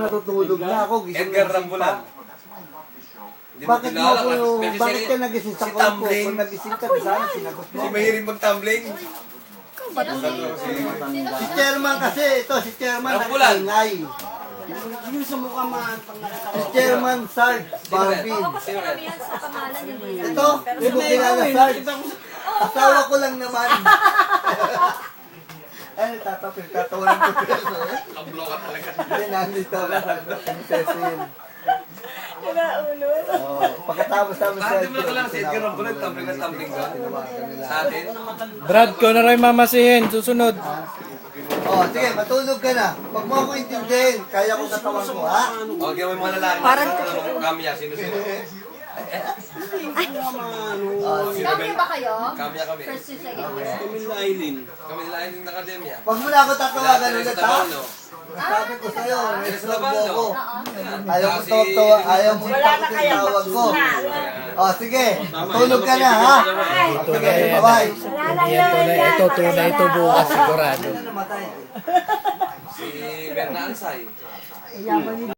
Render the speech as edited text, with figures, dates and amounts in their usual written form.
Natutulog na ako, gising Edgar na gising Rambulan. pa. Hindi mo Bakit mo kilala ako, kasi bakit ka nagising sa si kwarto? Tumbling. Kung nagising ka, sana sinagot mo. Si mahiring mag-tumbling. Si chairman kasi, ito si chairman Rambulan. nag-ingay. Yung sa mukha man, pang Si chairman Sarge Barbie. Sino yan? Yan sa pangalan yung Ito, hindi mo kilala Sarge. Asawa ko lang naman. Ay, tatawanan ko sila. Kablo ka talaga. Hindi, nandito ka. Ang Cecil. Kinaulo. Oh, pagkatapos namin Bakit mo na kailangan si Edgar Rambulan, tumbling na tumbling ka? Sa atin? Brad, ko na rin mamasihin. Susunod. Oh, sige, matulog ka na. Pag mo ako intindihin, kaya ko katawan mo, ha? O, gawin mo na lang. Parang Kamya, sino-sino? Oh, sige. Kami ba kayo? Kamya kami. First to second. Camila Aileen. Kami nila ay ng akademya. Wag mo na ako tatawagan ulit, ha? Tabano. Sabi ko sa'yo, Sa nag-solve mo ako. Oo. Ayaw mo to, ayaw mo takutin tawag ko. Oh, sige, tulog ka na, ha? Sige, bye-bye. Yan tunay. Ito tunay ito bukas sigurado. Ano namatay? Si Berna Ansay.